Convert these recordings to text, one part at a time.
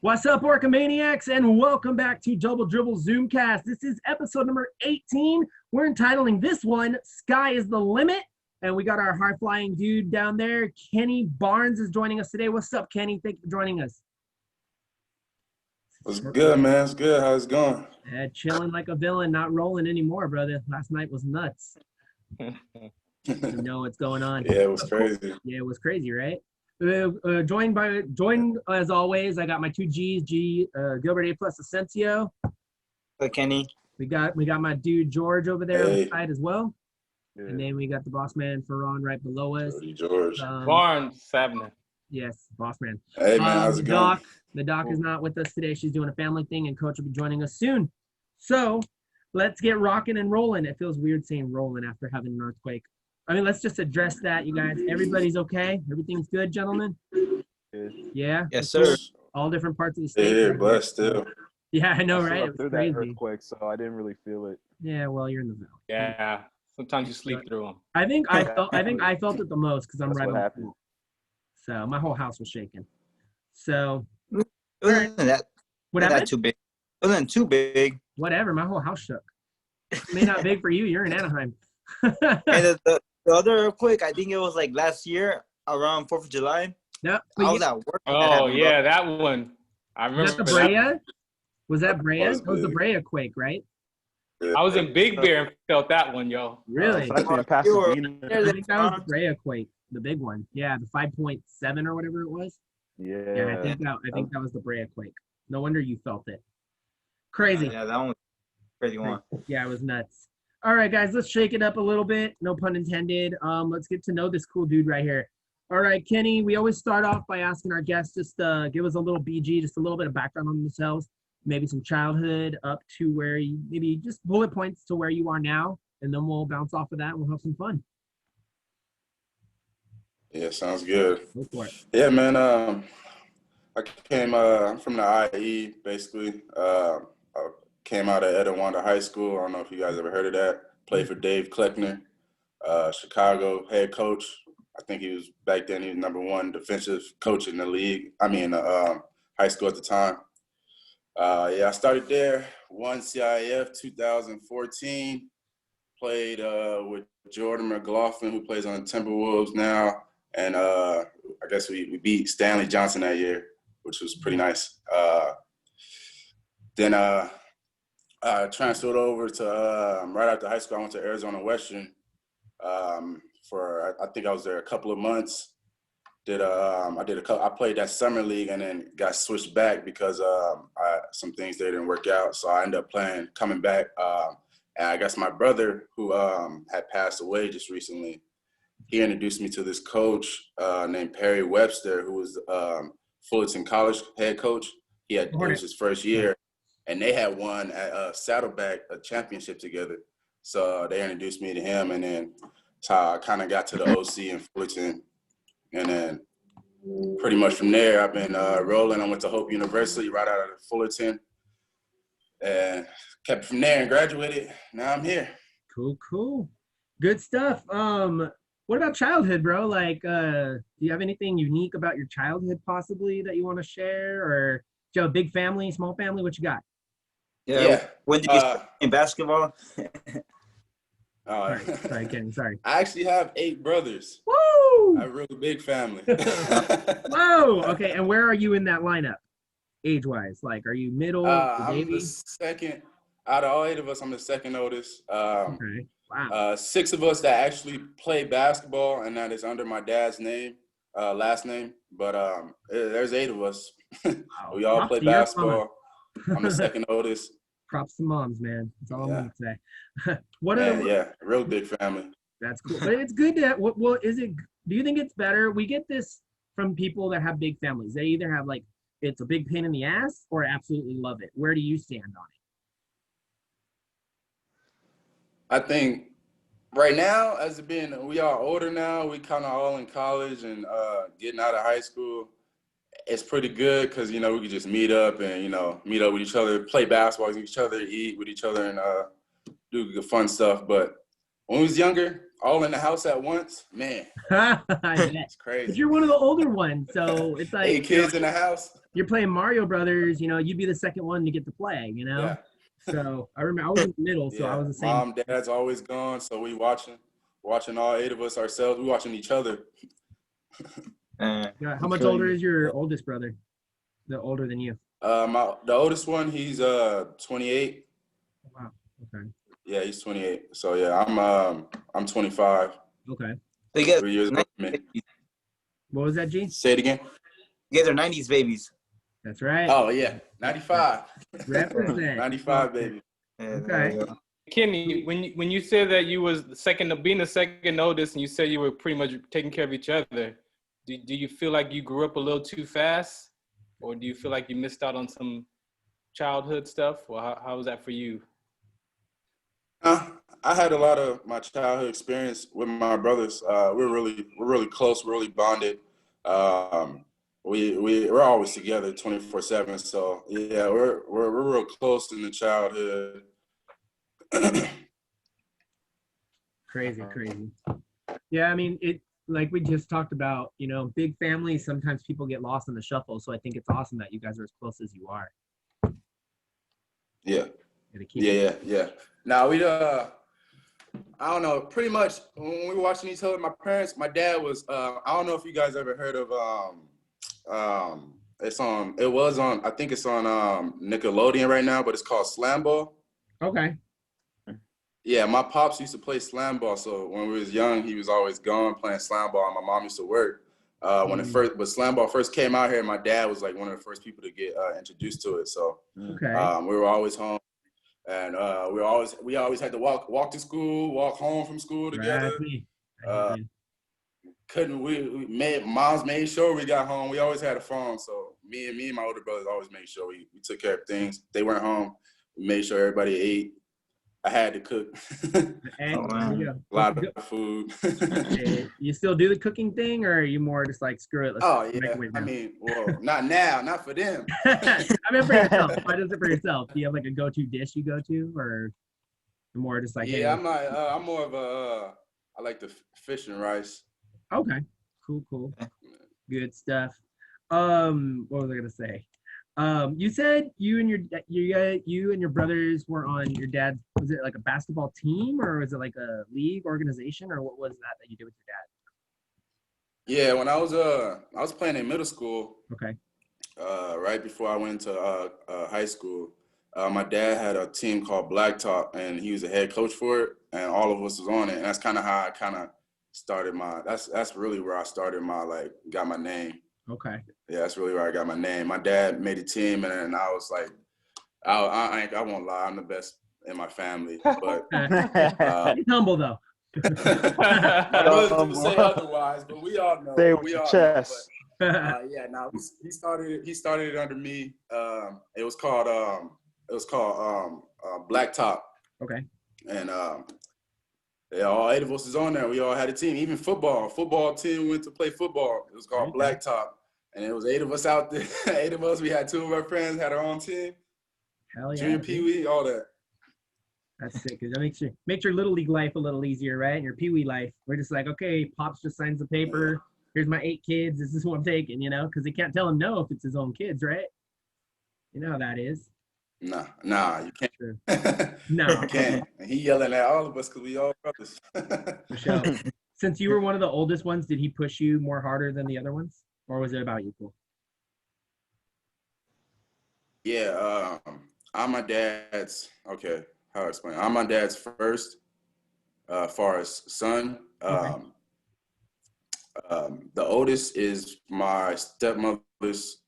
What's up, Orcamaniacs, and welcome back to Dubl Drbl Zoomcast. This is episode number 18. We're entitling this one, Sky is the Limit. And we got our high-flying dude down there. Kenny Barnes is joining us today. What's up, Kenny? Thank you for joining us. What's good, man? It's good. How's it going? Chilling like a villain, not rolling anymore, brother. Last night was nuts. You know what's going on. Yeah, it was crazy. Yeah, it was crazy, right? Joined as always. I got my two G's, Gilbert A plus Asensio. Hey, Kenny. We got my dude George over there on the side as well. Yeah. And then we got the boss man Ferran right below us. George. Barnes, Sabna. Yes, boss man. Hey, man, how's it going? The doc is not with us today. She's doing a family thing, and coach will be joining us soon. So let's get rocking and rolling. It feels weird saying rolling after having an earthquake. I mean, let's just address that, you guys. Everybody's okay? Everything's good, gentlemen? Good. Yeah? Yes, sir. All different parts of the state? Yeah, blessed still. Yeah, I know, I right? slept It through was that crazy. earthquake, so I didn't really feel it. Yeah, well, you're in the valley. Yeah. Sometimes you sleep through them. I think I felt it the most because I'm That's right what on. happened. So my whole house was shaking. So It wasn't that, what not happened? too big. It wasn't too big. Whatever. My whole house shook. May not big for you. You're in Anaheim. And the other earthquake, I think it was like last year around 4th of July. Yep. I was at work. when that Oh, happened, yeah, that one. I Was remember that the Brea? Was that Brea? That was That was the big. Brea quake, right? I was in Big Bear and felt that one, yo. Really? Uh, I Something in Pasadena. think that was the Brea quake, the big one. Yeah, the 5.7 or whatever it was. Yeah, I think that was the Brea quake. No wonder you felt it. Crazy. Yeah, that one was a crazy one. Yeah, it was nuts. All right, guys, let's shake it up a little bit. No pun intended. Let's get to know this cool dude right here. All right, Kenny, we always start off by asking our guests just give us a little BG, just a little bit of background on themselves, maybe some childhood up to where you, maybe just bullet points to where you are now, and then we'll bounce off of that and we'll have some fun. Yeah, sounds good. Go for it. Yeah, man. I'm from the IE, basically. I came out of Etiwanda High School. I don't know if you guys ever heard of that. Played for Dave Kleckner, Chicago head coach. I think he was back then. He was #1 defensive coach in the league. High school at the time. I started there. Won CIF 2014. Played with Jordan McLaughlin, who plays on the Timberwolves now. And I guess we beat Stanley Johnson that year, which was pretty nice. Then I transferred over to right after high school. I went to Arizona Western I think I was there a couple of months. I played that summer league and then got switched back because some things there didn't work out. So I ended up coming back. And I guess my brother, who had passed away just recently, he introduced me to this coach named Perry Webster, who was Fullerton College head coach. It was his first year, and they had won at Saddleback a championship together. So they introduced me to him, and then that's how I kind of got to the OC in Fullerton. And then pretty much from there, I've been rolling. I went to Hope University right out of Fullerton, and kept from there and graduated. Now I'm here. Cool. Good stuff. What about childhood, bro? Like, do you have anything unique about your childhood possibly that you want to share? Or do you have a big family, small family? What you got? Yeah. When did you start in basketball? Sorry, Ken. Sorry. I actually have 8 brothers. Woo! I have a really big family. Whoa. Okay. And where are you in that lineup, age-wise? Like, are you middle? I'm the second. Out of all 8 of us, I'm the second oldest. Okay. Wow. 6 of us that actually play basketball, and that is under my dad's name, last name. But there's 8 of us. We all play basketball. I'm the second oldest. Props to moms, man. That's all I'm gonna say. Real big family. That's cool. But it's good to well, is it, do you think it's better? We get this from people that have big families. They either have like it's a big pain in the ass or absolutely love it. Where do you stand on it? I think right now, we are older now, we kind of all in college and getting out of high school. It's pretty good because, we could just meet up and, meet up with each other, play basketball with each other, eat with each other, and do good fun stuff. But when we was younger, all in the house at once, man. I bet. It's crazy. But you're one of the older ones, so it's like 8 kids in the house. you're playing Mario Brothers. You'd be the second one to get to play. Yeah. So I remember I was in the middle, so I was the same. Mom, dad's always gone, so we watching all 8 of us ourselves. We watching each other. Yeah, how much older is your oldest brother? The older than you? The oldest one, he's 28. Wow. Okay. Yeah, he's 28. So yeah, I'm 25. Okay. So you guys, 3 years older than me. What was that, G? Say it again. you guys are 90s babies. That's right. Oh yeah, 95. Represent. 95, baby. Yeah, Okay. there you go. Kenny, when you said that you was being the second oldest, and you said you were pretty much taking care of each other, do you feel like you grew up a little too fast, or do you feel like you missed out on some childhood stuff, or how was that for you? I had a lot of my childhood experience with my brothers. We're really close. We're really bonded. We're always together 24/7. So yeah, we're real close in the childhood. Crazy. Yeah, I mean, it like we just talked about, big families, sometimes people get lost in the shuffle. So I think it's awesome that you guys are as close as you are. Yeah. Gotta keep Yeah. Now I don't know, pretty much when we were watching each other, my dad was I don't know if you guys ever heard of I think it's on Nickelodeon right now, but it's called Slam Ball. Okay. Yeah, my pops used to play slam ball, so when we was young, he was always gone playing slam ball, and my mom used to work. When slam ball first came out here, my dad was like one of the first people to get introduced to it. So Okay. we were always home, and we always had to walk to school, walk home from school together. Moms made sure we got home. We always had a phone, so me and my older brothers always made sure we took care of things. They weren't home. We made sure everybody ate. I had to cook. And a lot of food. You still do the cooking thing, or are you more just like, screw it? Oh yeah. I mean, well, not now, not for them. I mean, for yourself. Why does it for yourself? Do you have like a go-to dish you go to, or more just like? Yeah, I'm more of a. I like the fish and rice. Okay. Cool. Good stuff. What was I gonna say? You said you and your brothers were on your dad's. Was it like a basketball team, or was it like a league organization, or what was that you did with your dad? Yeah, when I was playing in middle school. Okay. Right before I went to high school, my dad had a team called Blacktop, and he was the head coach for it, and all of us was on it, and that's kind of how I kind of started that's really where I started got my name. Okay. Yeah, that's really where I got my name. My dad made a team, and I was like, I won't lie, I'm the best in my family. But He's humble though. my brothers do say otherwise, but we all know. Stay with your chest. He started it under me. It was called Blacktop. Okay. And all 8 of us was on there. We all had a team. Even football team went to play football. It was called Blacktop. And it was 8 of us out there. 8 of us. We had 2 of our friends had our own team. Hell yeah. Junior Pee-wee, all that. That's sick. That makes your little league life a little easier, right? And your Pee-wee life. We're just like, okay, Pops just signs the paper. Here's my 8 kids. This is who I'm taking, because they can't tell him no if it's his own kids, right? You know how that is. Nah, you can't. Sure. No. You can't. And he yelling at all of us because we all brothers. For sure. Since you were one of the oldest ones, did he push you more harder than the other ones? Or was it about equal? Yeah, I'm my dad's, okay, how to explain? I'm my dad's first, far as son. Okay. The oldest is my stepmother's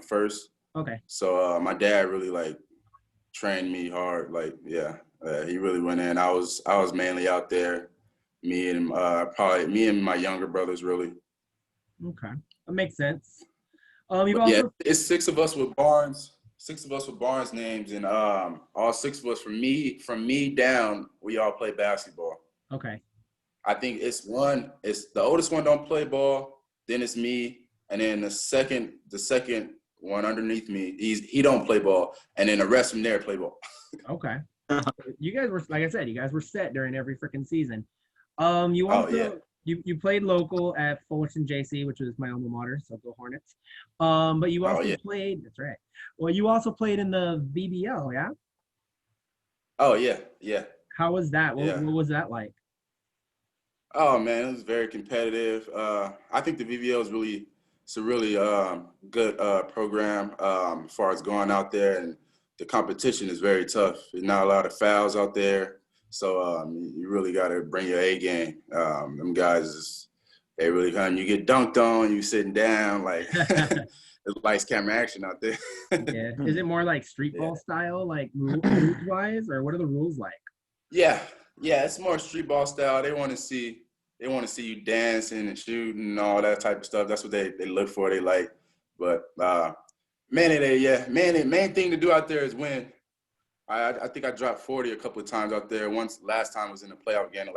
first. Okay. So my dad really trained me hard. He really went in. I was mainly out there. Me and my younger brothers really. Okay, that makes sense. It's 6 of us with Barnes. 6 of us with Barnes names, and all 6 of us from me down. We all play basketball. Okay. I think it's the oldest one don't play ball. Then it's me, and then the second one underneath me, he don't play ball, and then the rest from there play ball. Okay. You guys were, like I said, you guys were set during every freaking season. You Oh, also yeah. you played local at Fullerton JC, which was my alma mater, so go Hornets. But you Oh, also yeah. played. That's right. Well, you also played in the VBL, yeah. Oh, yeah. Yeah. How was that? What, Yeah. what was that like? Oh man, it was very competitive. I think the VBL is really it's a really good program as far as going out there, and the competition is very tough. There's not a lot of fouls out there, so you really got to bring your A game. Them guys, they really come. You get dunked on, you sitting down like it's lights, camera, action out there. Yeah. Is it more like street Yeah. ball style, like rules wise, or what are the rules like? Yeah, yeah, it's more street ball style. They want to see you dancing and shooting and all that type of stuff. That's what they look for. They like, but main thing to do out there is win. I think I dropped 40 a couple of times out there. Once last time was in the playoff game.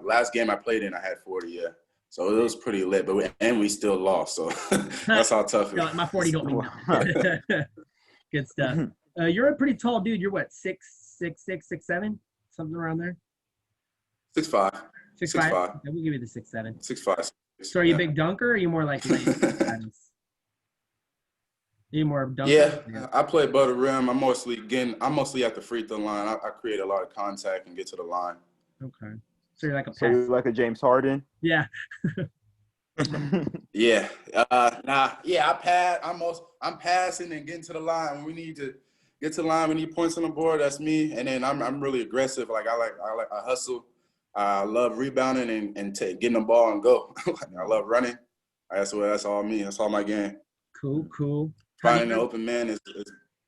Last game I played in, I had 40. Yeah, so it was pretty lit. But we still lost. So that's how tough it is. My 40 don't mean nothing. Good stuff. You're a pretty tall dude. You're what, 6'6", 6'7", something around there? 6'5". 6'5". 6'5". Okay, we'll give you the 6'7". 6'5". So are you a big dunker, or are you more like lane? You more dunker? Yeah, I play above the rim. I'm mostly at the free throw line. I create a lot of contact and get to the line. Okay. So you're like a pass. So you're like a James Harden? Yeah. Yeah. Yeah, I'm passing and getting to the line. When we need to get to the line, we need points on the board. That's me. And then I'm really aggressive. Like I hustle. I love rebounding and getting the ball and go. I love running. That's all me. That's all my game. Cool. Finding an open man is the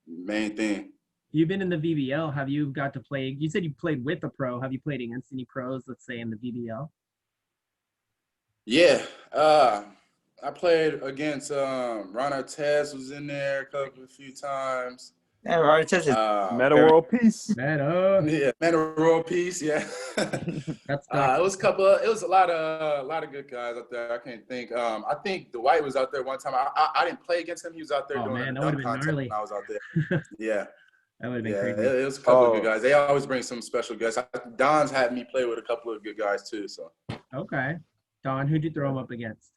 main thing. You've been in the VBL. Have you got to play? You said you played with a pro. Have you played against any pros, let's say, in the VBL? Yeah. I played against Ron Artest was in there a few times. Yeah, Ron Artest is Meta World Peace. Yeah, Meta World Peace. Yeah. That's it was a lot of good guys out there. I can't think. I think Dwight was out there one time. I didn't play against him. He was out there doing man, a that would dunk have been contest gnarly. when I was out there. Yeah. That would have been Yeah, crazy. it was a couple of good guys. They always bring some special guests. Don's had me play with a couple of good guys too. So. Okay. Don, who'd you throw him up against?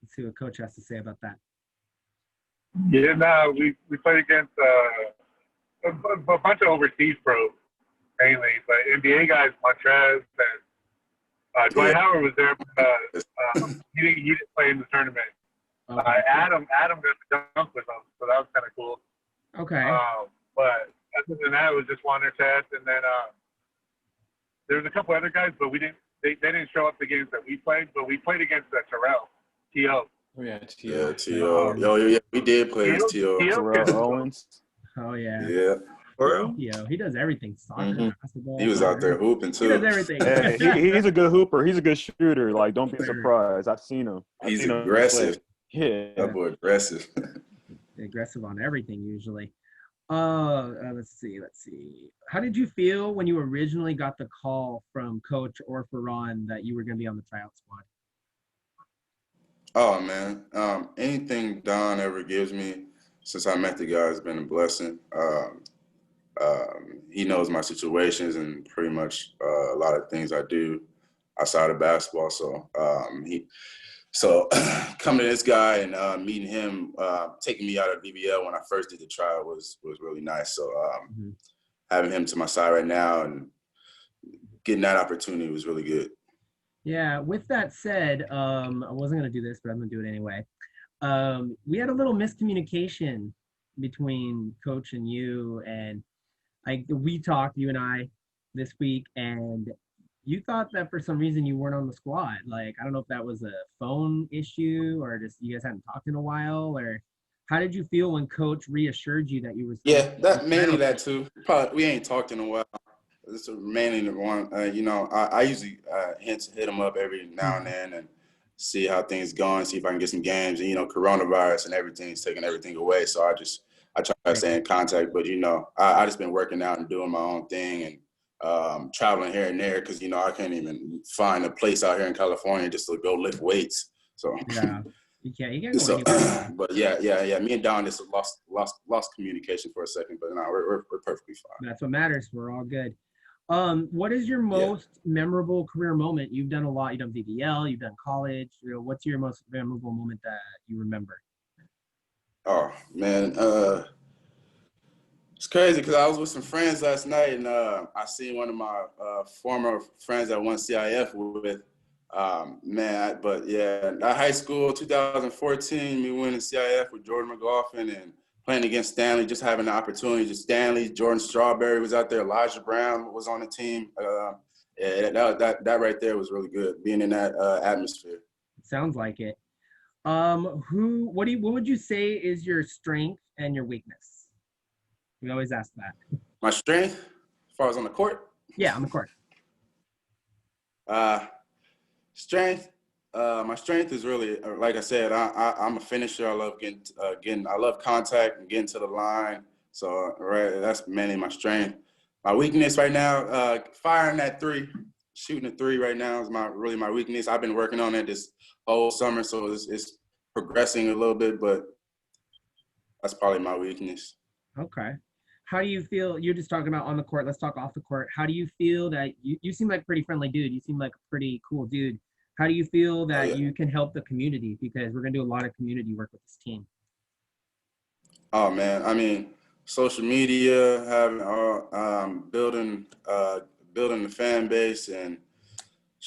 Let's see what Coach has to say about that. Yeah, no, we played against a bunch of overseas pros mainly, but NBA guys, Montrez and Dwight Howard was there. He didn't play in the tournament. Okay. Adam got the dunk with him, so that was kind of cool. Okay. But other than that, it was just Juan Artest, and then there was a couple other guys, but they didn't show up the games that we played, but we played against Terrell, T.O. Yeah, T.O. Yeah, we did play against T.O. Terrell Owens. Oh, yeah. Yeah. He does everything. Soccer, basketball. He was out there hooping too. He does everything. Hey, he's a good hooper. He's a good shooter. Like, don't be surprised. I've seen him. He's aggressive. Yeah. That boy aggressive. Aggressive on everything usually. Let's see. How did you feel when you originally got the call from Coach or for Ron that you were going to be on the tryout squad? Oh man, anything Don ever gives me since I met the guy has been a blessing. He knows my situations and pretty much a lot of things I do outside of basketball. So coming to this guy and meeting him, taking me out of BBL when I first did the trial was really nice. So having him to my side right now and getting that opportunity was really good. Yeah, with that said, I wasn't going to do this, but I'm going to do it anyway. We had a little miscommunication between Coach and you, and we talked, you and I, this week, and you thought that for some reason you weren't on the squad. Like, I don't know if that was a phone issue or just you guys hadn't talked in a while, or how did you feel when Coach reassured you that you were? Yeah, that mainly that too. Probably we ain't talked in a while. It's mainly the one. I usually hit him up every now and then and see how things going, see if I can get some games. And coronavirus and everything's taking everything away, so I try to stay in contact. But I just been working out and doing my own thing and traveling here and there because I can't even find a place out here in California just to go lift weights. So yeah, you can't so, go anywhere. but yeah. Me and Don just lost communication for a second, but no, we're perfectly fine. That's what matters. We're all good. What is your most memorable career moment? You've done a lot. You've done VBL. You've done college. What's your most memorable moment that you remember? Oh man, it's crazy because I was with some friends last night, and I seen one of my former friends that won CIF with. But yeah, at high school, 2014, me winning CIF with Jordan McLaughlin and playing against Stanley, just having the opportunity. Just Stanley, Jordan Strawberry was out there, Elijah Brown was on the team. Yeah, that right there was really good, being in that atmosphere. Sounds like it. What would you say is your strength and your weakness? We always ask that. My strength, as far as on the court? Yeah, on the court. Strength. My strength is really, like I said, I'm a finisher. I love I love contact and getting to the line. So right, that's mainly my strength. My weakness right now, firing that three, shooting a three right now is really my weakness. I've been working on it this whole summer, so it's progressing a little bit, but that's probably my weakness. Okay. How do you feel? You're just talking about on the court. Let's talk off the court. How do you feel that you seem like a pretty friendly dude? You seem like a pretty cool dude. How do you feel that you can help the community? Because we're going to do a lot of community work with this team. Oh, man. I mean, social media, having building the fan base and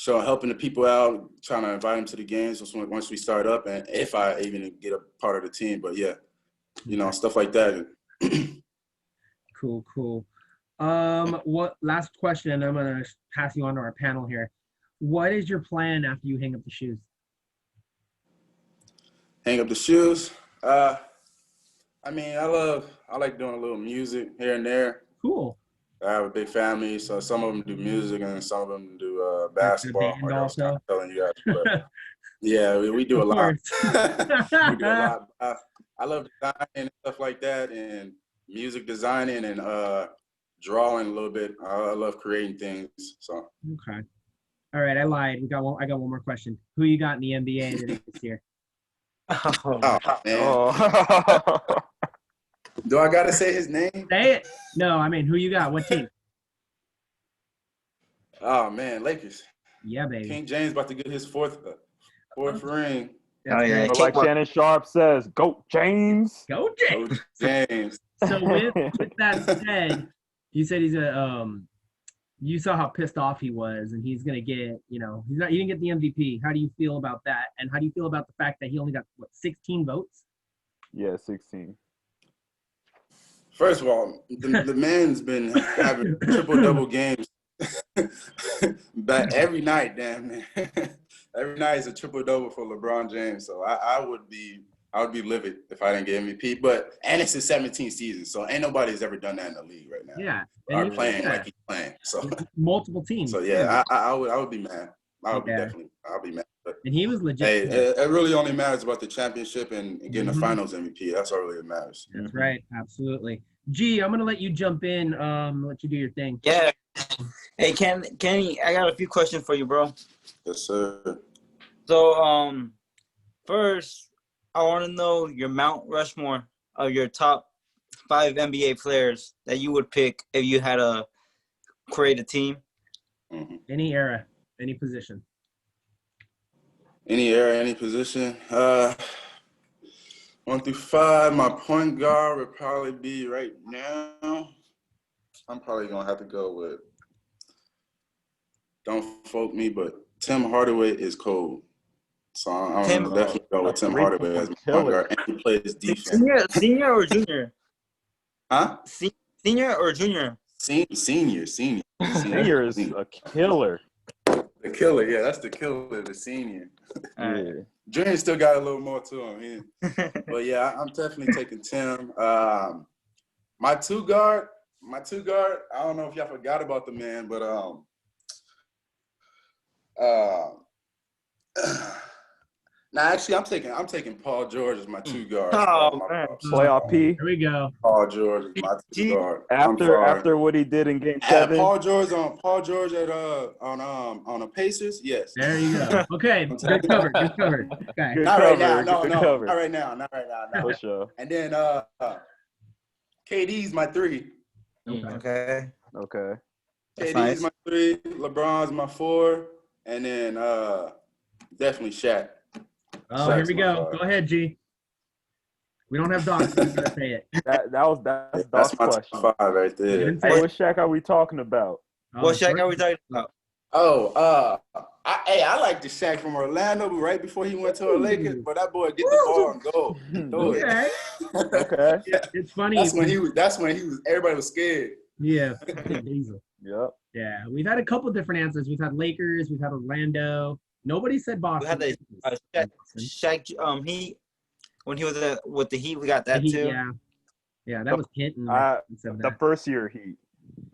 helping the people out, trying to invite them to the games once we start up, and if I even get a part of the team. But, yeah, stuff like that. Cool. What last question? I'm going to pass you on to our panel here. What is your plan after you hang up the shoes? Hang up the shoes? I mean, I like doing a little music here and there. Cool. I have a big family, so some of them do music and some of them do basketball. Like I was kind of telling you guys, but yeah, we do a lot. We do a lot. I love designing and stuff like that, and music designing and drawing a little bit. I love creating things. So okay. All right, I lied. I got one more question. Who you got in the NBA this year? Oh man. Do I gotta say his name? Say it. No, I mean, who you got? What team? Oh man, Lakers. Yeah, baby. King James about to get his fourth ring. Oh yeah. But like Shannon Sharp says, "Go James." Go James. Go James. So with that said, he said he's you saw how pissed off he was, and he's gonna get, he didn't get the MVP. How do you feel about that? And how do you feel about the fact that he only got 16 votes? Yeah, 16. First of all, the man's been having triple-double games but every night, damn man. Every night is a triple-double for LeBron James. So I would be livid if I didn't get MVP. And it's his 17th season, so ain't nobody's ever done that in the league right now. Yeah. Are playing like he's playing. So multiple teams. So yeah, I would be mad. I'll be mad. But, and he was legit. Hey, it really only matters about the championship and getting the finals MVP. That's all really matters. That's right. Absolutely. G, I'm gonna let you jump in. Let you do your thing. Yeah. Hey, Kenny, I got a few questions for you, bro. Yes, sir. So, first, I want to know your Mount Rushmore of your top 5 NBA players that you would pick if you had to create a team. Mm-hmm. Any era, any position. Any era, any position. 1 through 5, my point guard would probably be right now. I'm probably gonna have to go with. Don't quote me, but Tim Hardaway is cold. So I'm gonna definitely go with Tim Hardaway as my point guard, and he plays defense. Senior or junior? Huh? Senior or junior? Senior. Senior is a killer. The killer, yeah, that's the killer, the senior. Yeah. Junior still got a little more to him. But yeah, I'm definitely taking Tim. My two guard, I don't know if y'all forgot about the man, but actually I'm taking Paul George as my two guard. Oh man. Playoff P. Here we go. Paul George is my two guard. After what he did in Game 7. Paul George at on the Pacers, yes. There you go. Okay, good cover. Okay. Good Not cover, right now, good no, cover. not right now. For sure. And then KD's my 3. Okay. Okay. That's KD's nice. my 3, LeBron's my 4, and then definitely Shaq. Oh, here Shaq's we my go. 5. Go ahead, G. We don't have docs. So you gotta say it. That's That's Doc's my question. top 5 right You there. didn't say Hey, it. what Shaq are we talking about? What Shaq Jordan. are we talking about? Oh, I like the Shaq from Orlando, but right before he went to the Lakers, but that boy get the ball and go. Throw it. Okay. Okay. It's funny. That's when he was. Everybody was scared. Yeah. Diesel. Yep. Yeah. We've had a couple different answers. We've had Lakers. We've had Orlando. Nobody said We Boston. had the Shaq. He when he was with the Heat, we got that Heat, too. yeah. Yeah, that was Hinton. Instead of The that. first year Heat.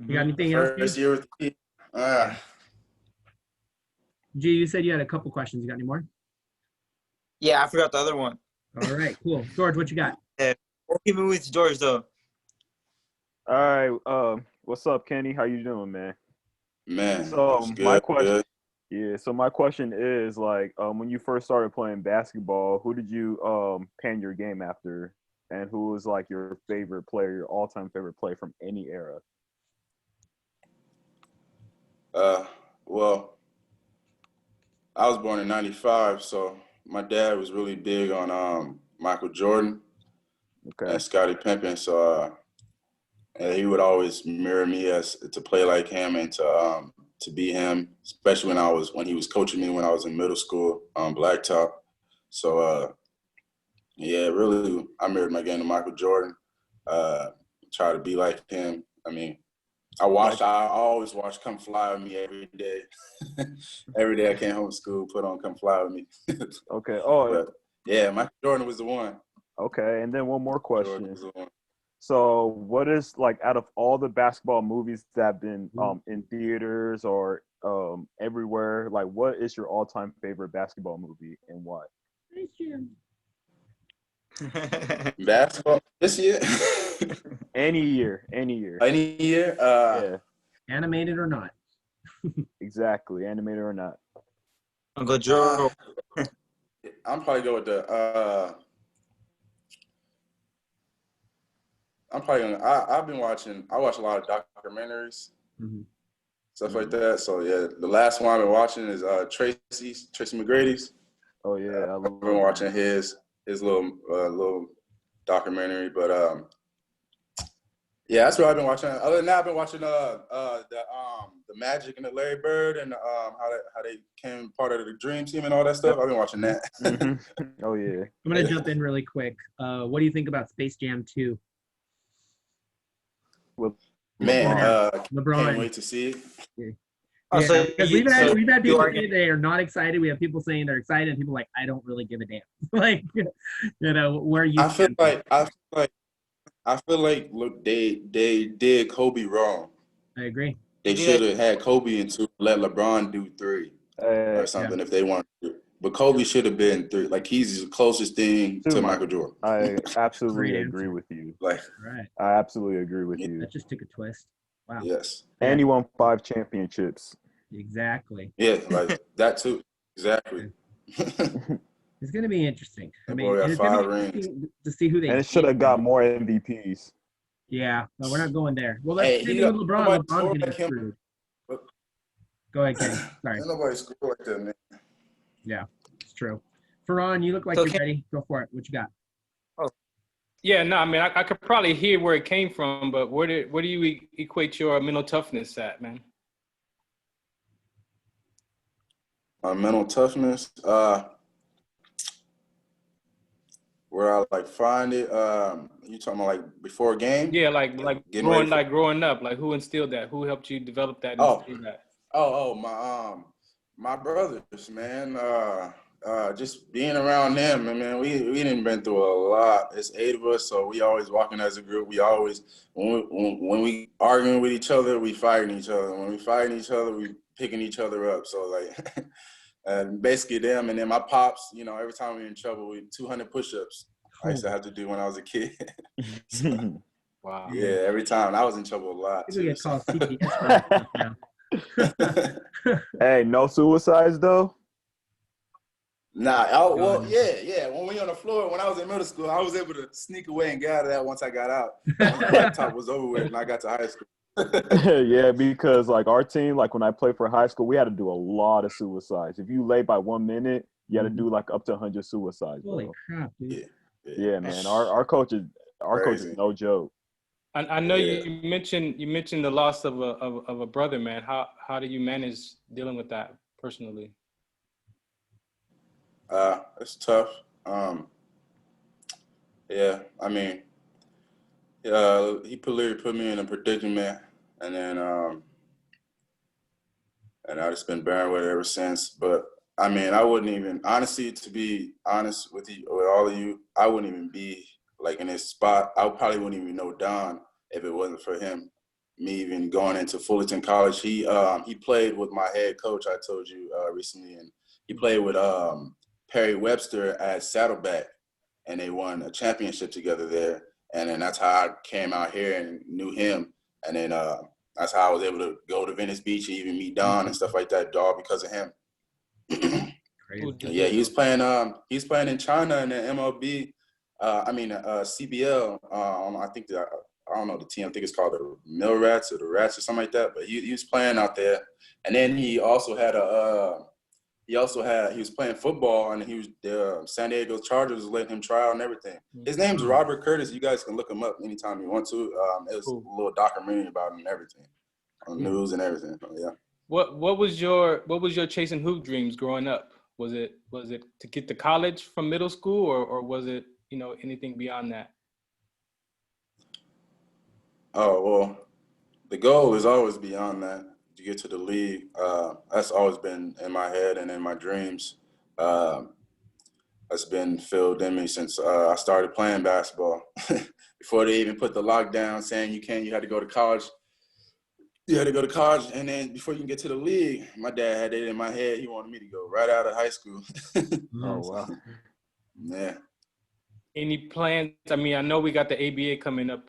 You got anything else, First G? year with the G, you said you had a couple questions. You got any more? Yeah, I forgot the other one. All right, cool. George, what you got? We'll keep it with George though. All right. What's up, Kenny? How you doing, man? man. So it's my good, question, good. yeah. So my question is like, when you first started playing basketball, who did you pan your game after, and who was like your favorite player, your all-time favorite player from any era? Well, I was born in '95, so my dad was really big on Michael Jordan Okay. and Scottie Pippen. So and he would always mirror me as to play like him and to be him, especially when he was coaching me when I was in middle school on Blacktop. So yeah, really, I mirrored my game to Michael Jordan. Try to be like him. I mean, I always watched Come Fly With Me every day. Every day I came home from school, put on Come Fly With Me. Okay. Oh, But yeah, Michael Jordan was the one. okay. And then one more Jordan question. was the one. So, what is like out of all the basketball movies that have been in theaters or everywhere? Like, what is your all-time favorite basketball movie and why? Basketball this year? Any year. Any year? Yeah, Animated or not? exactly. Animated or not. Uncle Joe. I'm probably go with the. I'm probably gonna. I've been watching. I watch a lot of documentaries, stuff like that. So yeah, the last one I've been watching is Tracy McGrady's. Oh yeah, I I've been watching his little documentary, but yeah, that's what I've been watching. Other than that, I've been watching the Magic and the Larry Bird and how they became part of the Dream Team and all that stuff. I've been watching that. Oh yeah. I'm gonna jump in really quick. What do you think about Space Jam 2? Man, LeBron. can't wait to see it. Yeah, because we've had people say they are not excited. We have people saying they're excited, and people like, I don't really give a damn. Like, where you? I feel like look, they did Kobe wrong. I agree. They should have had Kobe and let LeBron do 3 or something if they wanted to. But Kobe should have been 3. Like he's the closest thing to Michael Jordan. I absolutely Great agree answer. with you. Like, Right. I absolutely agree with you. That just took a twist. Wow. yes. And he won 5 championships. Exactly. Yeah, like that too. Exactly. It's gonna be interesting. I That mean, boy got it's gonna 5 be rings. interesting to see who they. And it should have got more MVPs. Yeah, no, we're not going there. Well, let's Hey, maybe he with got- LeBron. nobody LeBron's scored getting like him. screwed. Go ahead, Kenny. Sorry. Ain't nobody scored like that, man. Yeah, it's true. Ferran, you look like So you're ready. Go for it. What you got? Yeah, no, I mean, I could probably hear where it came from, but where do you equate your mental toughness at, man? My mental toughness, where I like find it. You talking about like before a game? Yeah, like Getting ready for- growing up, like who instilled that? Who helped you develop that? And Oh. instill that? My brothers, man. Just being around them, and man, we didn't been through a lot. It's 8 of us, so we always walking as a group. We always when we arguing with each other, we fighting each other. When we fighting each other, we picking each other up. So like, and basically them, and then my pops. You know, every time we in trouble, we 200 push-ups. I used to have to do when I was a kid. So, Wow. yeah, every time I was in trouble a lot People too. get So. called CPS for that stuff now. Hey, no suicides though? Nah, well, yeah. When we on the floor, when I was in middle school, I was able to sneak away and get out of that once I got out. Once the laptop was over with and I got to high school. Yeah, because like our team, like when I played for high school, we had to do a lot of suicides. If you late by 1 minute, you had to do like up to 100 suicides, Holy bro. crap, dude. Yeah, Yeah, man. Our coach is Crazy. no joke. I know Yeah. you mentioned the loss of a brother, man. How do you manage dealing with that personally? It's tough. Yeah, I mean, he literally put me in a predicament, and then and I've just been bearing with it ever since. But I mean, I wouldn't even, honestly, to be honest with you, with all of you, I wouldn't even be like in this spot. I probably wouldn't even know Don if it wasn't for him. Me even going into Fullerton College, he played with my head coach. I told you recently, and he played with Perry Webster at Saddleback, and they won a championship together there. And then that's how I came out here and knew him. And then that's how I was able to go to Venice Beach and even meet Don and stuff like that, all because of him. Crazy. Yeah, he's playing in China in the MLB. CBL. I think that I don't know the team. I think it's called the Mill Rats or the Rats or something like that. But he was playing out there, and then he also had he was playing football, and he was the San Diego Chargers was letting him try out and everything. His name's Robert Curtis. You guys can look him up anytime you want to. It was a little documentary about him and everything on news and everything. So, yeah. What was your chasing hoop dreams growing up? Was it to get to college from middle school, or was it anything beyond that? Oh well, the goal is always beyond that. To get to the league, that's always been in my head and in my dreams. That's been filled in me since I started playing basketball. Before they even put the lockdown saying you had to go to college. You had to go to college, and then before you can get to the league, my dad had it in my head. He wanted me to go right out of high school. Oh wow. Yeah. Any plans? I mean, I know we got the ABA coming up,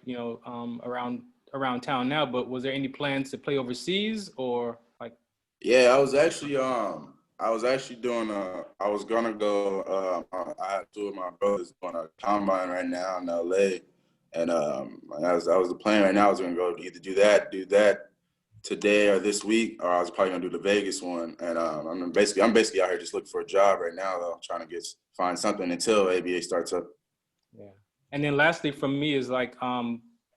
around town now, but was there any plans to play overseas or like? Yeah, I was actually doing I was gonna go. I had two of my brothers doing a combine right now in LA, and that was the plan right now. I was gonna go either do that today or this week, or I was probably gonna do the Vegas one. And I'm basically out here just looking for a job right now, though, trying to find something until ABA starts up. Yeah. And then lastly from me is like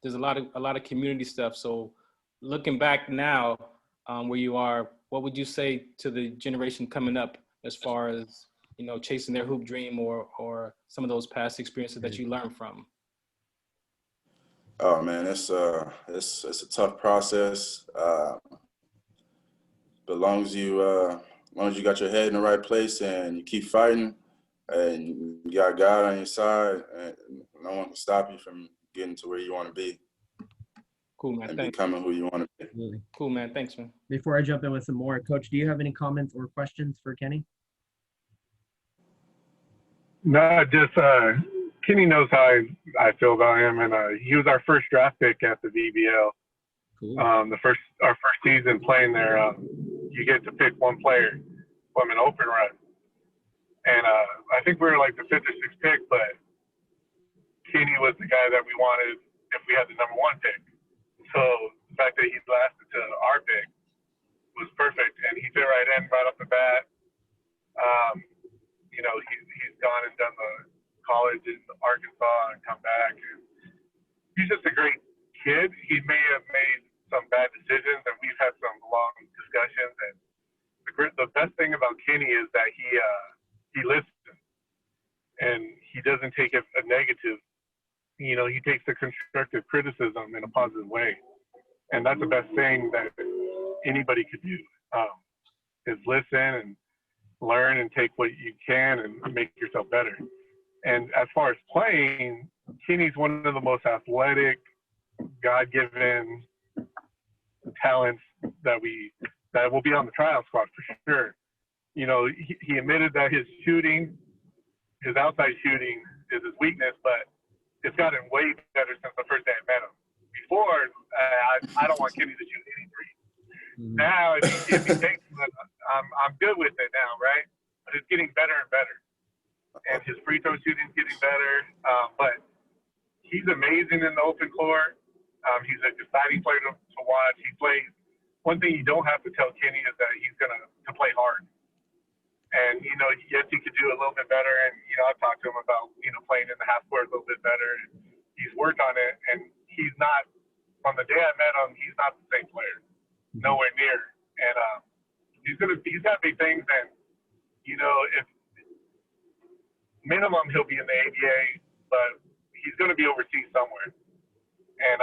there's a lot of community stuff. So looking back now, where you are, what would you say to the generation coming up as far as chasing their hoop dream or some of those past experiences that you learned from? Oh man, it's a tough process. But as long as you got your head in the right place and you keep fighting, and you got God on your side, and no one can stop you from getting to where you want to be. Cool, man. And Thanks. becoming who you want to be. Absolutely. Cool, man. Thanks, man. Before I jump in with some more, Coach, do you have any comments or questions for Kenny? No, just Kenny knows how I feel about him, and he was our first draft pick at the VBL. Cool. Our first season playing there, you get to pick one player from an open run, and I think we were like the 5th or 6th pick, but Kenny was the guy that we wanted if we had the number 1 pick. So the fact that he lasted to our pick was perfect, and he fit right in right off the bat. He's gone and done the college in Arkansas and come back, and he's just a great kid. He may have made some bad decisions, and we've had some long discussions. And the best thing about Kenny is that he listens, and he doesn't take it a negative. He takes the constructive criticism in a positive way, and that's the best thing that anybody could do, is listen and learn and take what you can and make yourself better. And as far as playing, Kenny's one of the most athletic, God-given talents that will be on the tryout squad for sure. He admitted that his outside shooting is his weakness, but it's gotten way better since the first day I met him. Before, I don't want Kenny to shoot any threes. Now, if he takes them, I'm good with it now, right? But it's getting better and better. And his free throw shooting's getting better. But he's amazing in the open court. He's an exciting player to watch. He plays. One thing you don't have to tell Kenny is that he's gonna play hard. And yes, he could do a little bit better. And I've talked to him about playing in the half court a little bit better. He's worked on it, and he's not. From the day I met him, he's not the same player, nowhere near. And he's got big things. And if minimum he'll be in the ABA, but he's gonna be overseas somewhere. And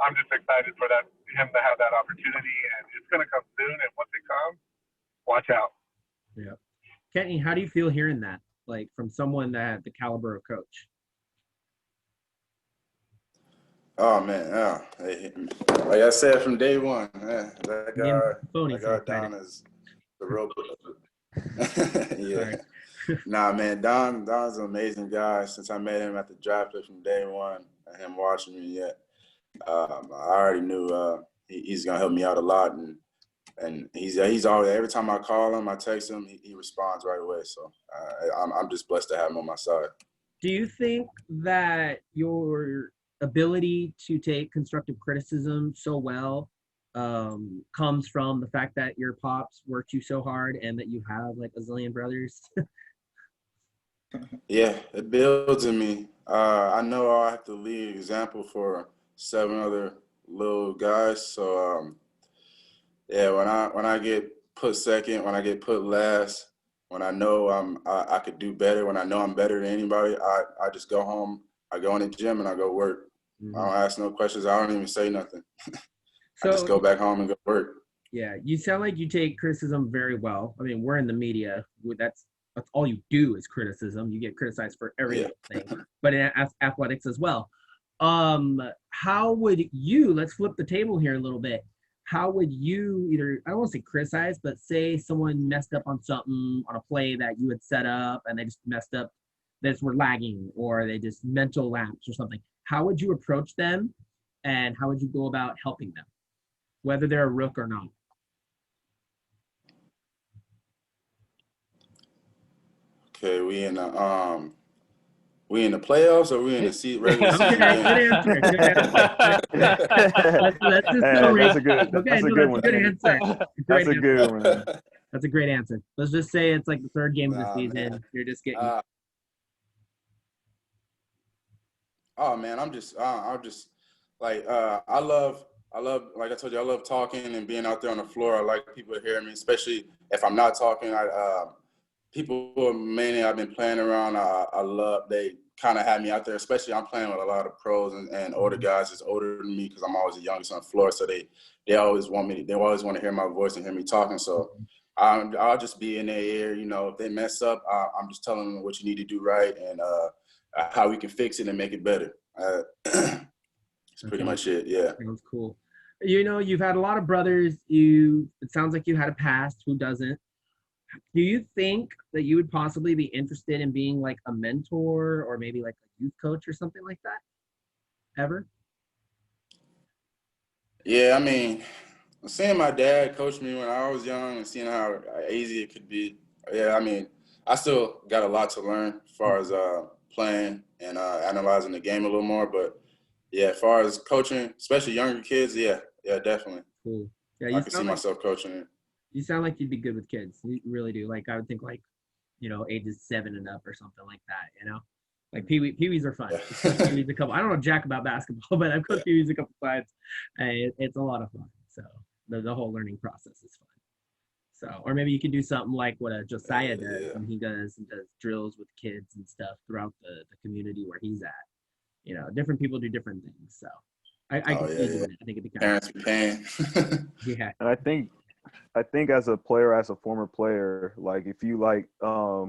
I'm just excited for him to have that opportunity, and it's gonna come soon. And once it comes, watch out. Yeah. Kenny, how do you feel hearing that, like from someone that had the caliber of coach? Oh man, yeah. Like I said from day one, that guy Don is the real. Yeah. Nah, man, Don's an amazing guy. Since I met him at the draft from day one, and him watching me, I already knew he's gonna help me out a lot, and he's always, every time I call him, I text him, he responds right away. So I'm just blessed to have him on my side. Do you think that your ability to take constructive criticism so well comes from the fact that your pops worked you so hard and that you have like a zillion brothers? Yeah, it builds in me. I know I have to lead an example for 7 other little guys. So yeah, when I get put second, when I get put last, when I know I could do better, when I know I'm better than anybody, I just go home, I go in the gym, and I go work. Mm-hmm. I don't ask no questions. I don't even say nothing. I just go back home and go work. Yeah, you sound like you take criticism very well. I mean, we're in the media. That's all you do is criticism. You get criticized for everything, but in athletics as well. How would you, let's flip the table here a little bit. How would you either, I don't want to say criticize, but say someone messed up on something, on a play that you had set up and they just messed up, they just were lagging, or they just mental lapse or something. How would you approach them, and how would you go about helping them, whether they're a rook or not? Okay, we in the playoffs, or we in the regular season? Let's just that's a good. Okay, that's a good one. Good answer. That's a good one. That's a great answer. Let's just say it's like the 3rd game of the season. Man. You're just getting. Oh man, I'm just like I love, like I told you, I love talking and being out there on the floor. I like people to hear me, especially if I'm not talking. People mainly I've been playing around, I love, they kind of have me out there, especially I'm playing with a lot of pros and older guys that's older than me, because I'm always the youngest on the floor. So they always want to hear my voice and hear me talking. So I'll just be in their ear. If they mess up, I'm just telling them what you need to do right, and how we can fix it and make it better. That's pretty much it. Yeah. Sounds cool. You've had a lot of brothers. It sounds like you had a past. Who doesn't? Do you think that you would possibly be interested in being like a mentor, or maybe like a youth coach or something like that? Ever? Yeah, I mean, seeing my dad coach me when I was young and seeing how easy it could be. Yeah, I mean, I still got a lot to learn as far as playing and analyzing the game a little more. But yeah, as far as coaching, especially younger kids, yeah, definitely. Cool. Yeah, I can see myself coaching it. You sound like you'd be good with kids. You really do. Like, I would think like, ages 7 and up or something like that, Like Pee-wees are fun. Pee-wees I don't know jack about basketball, but I've coached Pee-wees a couple times. It's a lot of fun. So the whole learning process is fun. So, or maybe you can do something like what Josiah does, and he does drills with kids and stuff throughout the community where he's at. Different people do different things. So I can see doing it. I think it'd be kind of paying. Yeah. And I think as a player, as a former player, like if you like I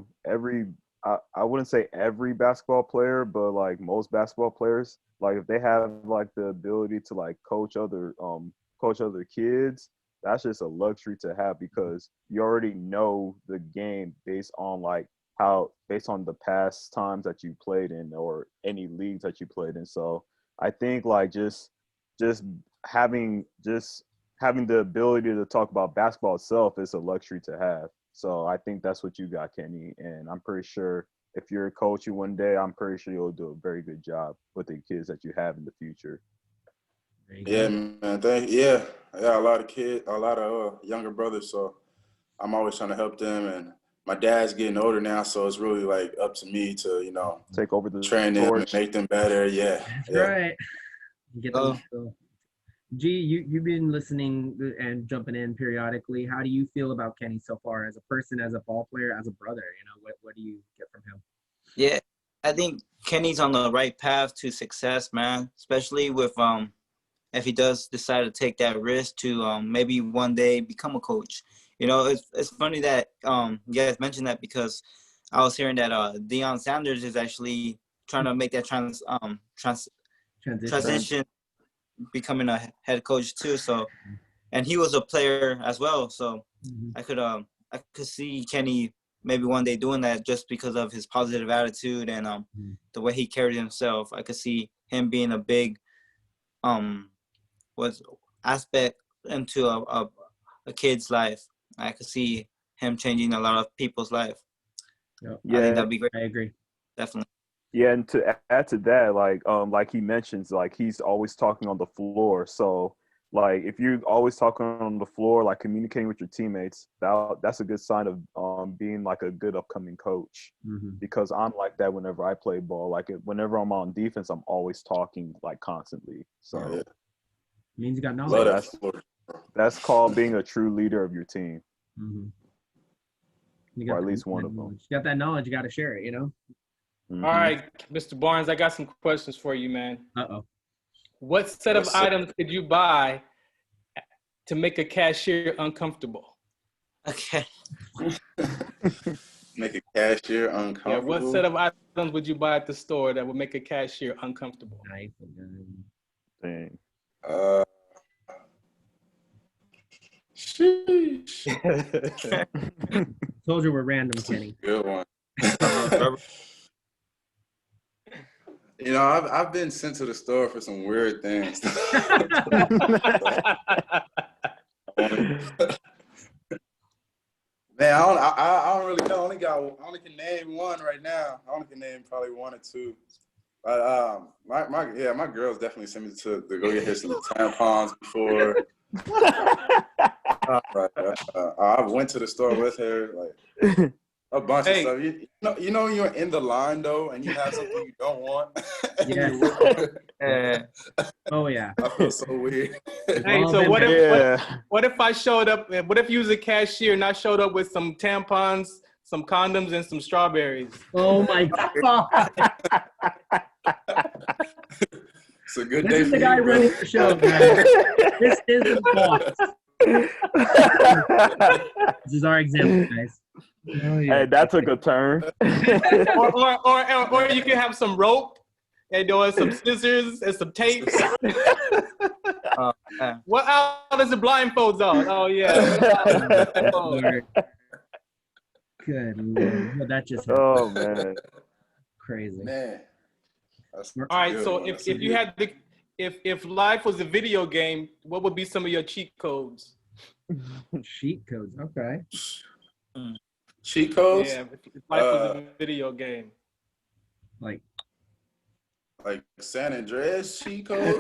wouldn't say every basketball player, but like most basketball players, like if they have like the ability to like coach other kids, that's just a luxury to have, because you already know the game based on the past times that you played in, or any leagues that you played in. So I think like just having the ability to talk about basketball itself is a luxury to have. So I think that's what you got, Kenny. And I'm pretty sure if you're coaching one day, I'm pretty sure you'll do a very good job with the kids that you have in the future. There you go. Yeah, man. I got a lot of kids, a lot of younger brothers, so I'm always trying to help them. And my dad's getting older now, so it's really like up to me to, Take over the train them and torch. make them better. Yeah, That's yeah. right. Get them. G, you've been listening and jumping in periodically. How do you feel about Kenny so far as a person, as a ball player, as a brother? What do you get from him? Yeah, I think Kenny's on the right path to success, man. Especially with if he does decide to take that risk to maybe one day become a coach. It's funny that you guys mentioned that, because I was hearing that Deion Sanders is actually trying to make that transition, becoming a head coach too. So, and he was a player as well. So I could see Kenny maybe one day doing that, just because of his positive attitude and the way he carried himself. I could see him being a big aspect into a kid's life. I could see him changing a lot of people's life. Yep. I think that'd be great. I agree. Definitely. Yeah, and to add to that, like he mentions, like he's always talking on the floor. So like if you're always talking on the floor, like communicating with your teammates, that's a good sign of being like a good upcoming coach. Because I'm like that whenever I play ball. Like whenever I'm on defense, I'm always talking like constantly. So Means you got knowledge. That's called being a true leader of your team. Or at least one of them. You got that knowledge, you got to share it, All right, Mr. Barnes, I got some questions for you, man. What set of items could you buy to make a cashier uncomfortable? Okay. Make a cashier uncomfortable? Yeah, what set of items would you buy at the store that would make a cashier uncomfortable? Nice. Dang. Sheesh. Told you we're random, Kenny. Good one. I've been sent to the store for some weird things. Man, I don't really know. I only can name one right now. I only can name probably one or two. But my girls definitely sent me to go get her some tampons before. I went to the store with her, like a bunch of stuff. You know when you're in the line though, and you have something you don't want. Oh yeah. I feel so weird. Hey, so what if I showed up? What if you was a cashier and I showed up with some tampons, some condoms, and some strawberries? Oh my God. It's a good This day is for the guy you, running the show, guys. This is the boss. This is our example, guys. Oh, yeah. Hey, that took a turn. or you can have some rope and doing some scissors and some tape. What out is the blindfolds on? Oh yeah. Good Lord. Well, that just Oh man. crazy. Man. All right, so if you had if life was a video game, what would be some of your cheat codes? Cheat codes, okay. Cheat codes? Yeah, if life was a video game. Like San Andreas cheat codes?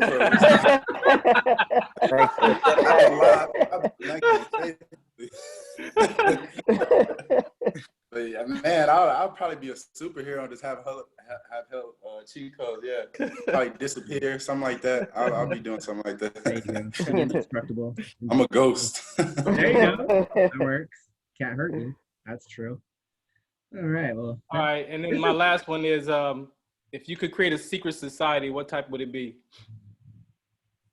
But yeah, man, I'll probably be a superhero and just have cheat codes. Yeah, probably disappear, something like that. I'll be doing something like that. there you go. Indestructible. I'm a ghost. There you go. That works. Can't hurt you. That's true. All right. Well. All right, and then my last one is if you could create a secret society, what type would it be?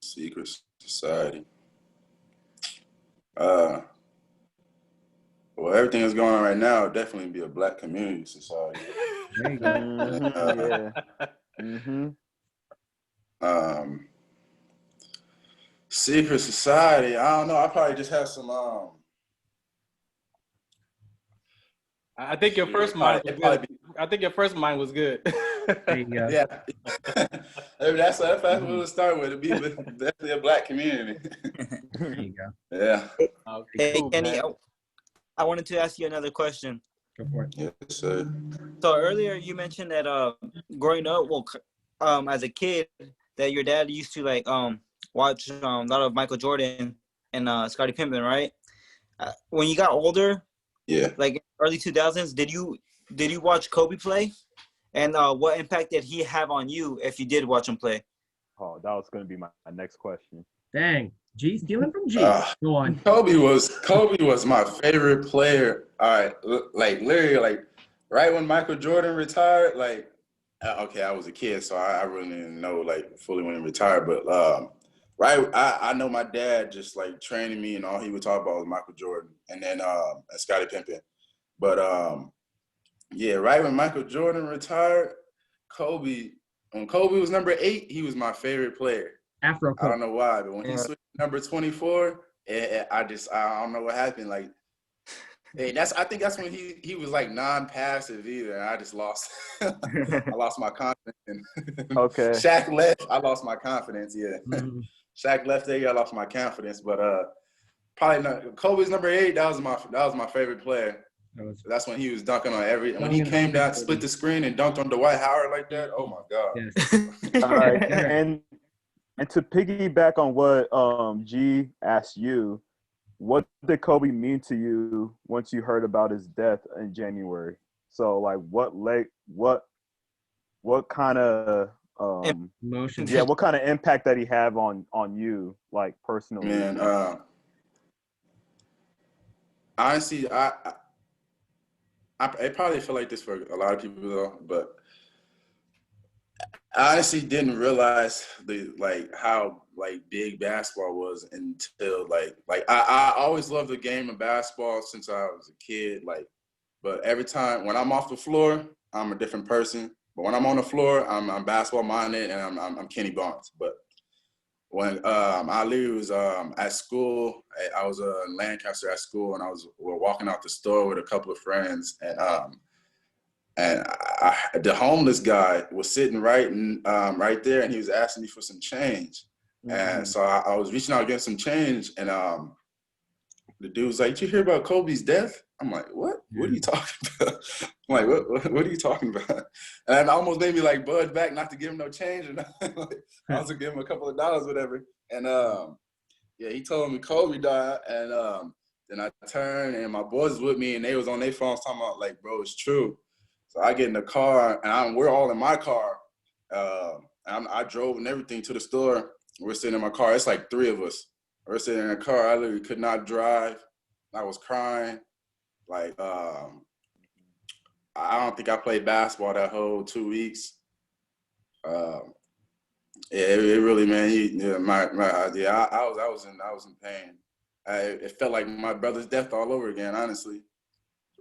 Secret society. Well, everything that's going on right now would definitely be a Black community society. There you go. Secret society. I don't know. I probably just have some. I think your first mind was good. I think your first mind was good. There you go. Yeah. That's what we'll start with. It'd be definitely a Black community. There you go. Yeah. Hey, Cool, Kenny, man. I wanted to ask you another question. Go for it. Yes, sir. So earlier you mentioned that growing up, as a kid, that your dad used to watch a lot of Michael Jordan and Scottie Pippen, right? When you got older, Yeah. like early 2000s, did you watch Kobe play? And what impact did he have on you if you did watch him play? Oh, that was going to be my next question. Dang. G stealing from G. Go on. Kobe was my favorite player. All right, like literally, like right when Michael Jordan retired, like okay, I was a kid, so I really didn't know like fully when he retired. But right, I know my dad just like training me, and all he would talk about was Michael Jordan, and then and Scottie Pippen. But yeah, right when Michael Jordan retired, when Kobe was number 8, he was my favorite player. Afro I don't know why, but when he switched to number 24, I don't know what happened. Like, hey, I think that's when he was like non-passive either, and I just lost. I lost my confidence. Okay. Shaq left, I lost my confidence. Yeah, Mm-hmm. Shaq left there, I lost my confidence. But probably not. Kobe's number 8. That was my favorite player. That's when he was dunking on when he came down, split the screen, and dunked on Dwight Howard like that. Oh my God! Yes. All right, and to piggyback on what G asked you, what did Kobe mean to you once you heard about his death in January? So, like, what kind of Emotions. yeah, what kind of impact that he have on you, like personally? Man, honestly, I probably feel like this for a lot of people though, but I honestly didn't realize how big basketball was until I always loved the game of basketball since I was a kid. But every time when I'm off the floor, I'm a different person. But when I'm on the floor, I'm basketball minded and I'm Kenny Barnes. But when I was at school, I was in Lancaster at school, and we're walking out the store with a couple of friends, and the homeless guy was sitting right there, and he was asking me for some change. Mm-hmm. And so I was reaching out to get some change, and the dude was like, "Did you hear about Kobe's death?" I'm like, "What? What are you talking about?" I'm like, "What are you talking about?" And it almost made me like budge back, not to give him no change or nothing. I was gonna give him a couple of dollars, whatever. And yeah, he told me Kobe died, and then I turned, and my boys was with me, and they was on their phones talking about like, "Bro, it's true." So I get in the car, and we're all in my car. I drove and everything to the store. We're sitting in my car. It's like 3 of us. We're sitting in the car. I literally could not drive. I was crying. Like, I don't think I played basketball that whole 2 weeks. Yeah, it really, man. I was in pain. It felt like my brother's death all over again. Honestly,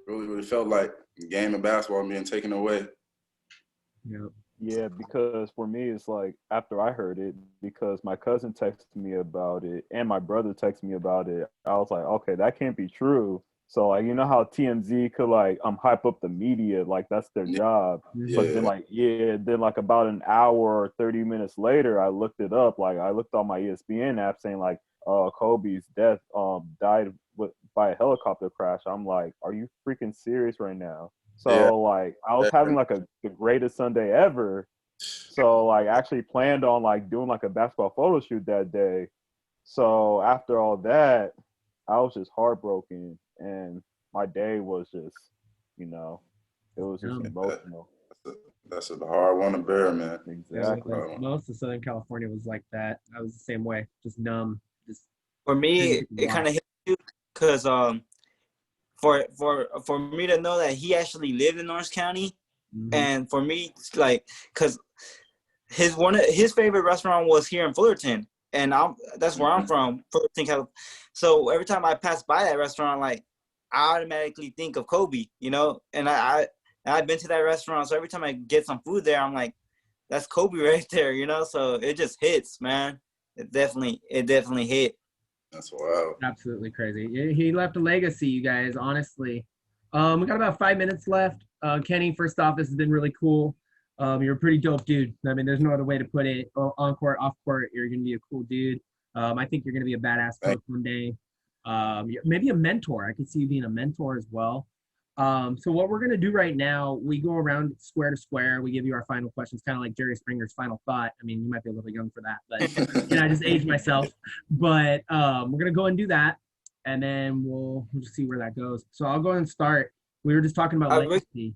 really, really felt like the game of basketball being taken away. Yep. Yeah, because for me, it's like after I heard it, because my cousin texted me about it and my brother texted me about it, I was like, okay, that can't be true. So, like, you know how TMZ could like hype up the media, like that's their job. Yeah. But then like about an hour or 30 minutes later, I looked it up. Like I looked on my ESPN app saying like, Kobe's death died by a helicopter crash. I'm like, are you freaking serious right now? So like I was having like the greatest Sunday ever. So like I actually planned on like doing like a basketball photo shoot that day. So after all that, I was just heartbroken, and my day was just, it was just emotional. That's a hard one to bear, man. Exactly. Yeah, most of Southern California was like that. I was the same way, just numb. For me, it kind of hit you because for me to know that he actually lived in Orange County, and for me, like, because his favorite restaurant was here in Fullerton, and that's where I'm from, Fullerton, California. So every time I pass by that restaurant, like, I automatically think of Kobe, and I've been to that restaurant, so every time I get some food there, I'm like, that's Kobe right there, So it just hits, man. It definitely hit. That's wild. Absolutely crazy. He left a legacy, you guys, honestly. We got about 5 minutes left. Kenny, first off, this has been really cool. You're a pretty dope dude. I mean, there's no other way to put it. On court, off court, you're going to be a cool dude. I think you're going to be a badass coach one day. Maybe a mentor. I could see you being a mentor as well. So what we're gonna do right now, we go around square to square. We give you our final questions, kind of like Jerry Springer's final thought. I mean, you might be a little young for that, but I just aged myself. But we're gonna go and do that, and then we'll just see where that goes. So I'll go and start. We were just talking about legacy.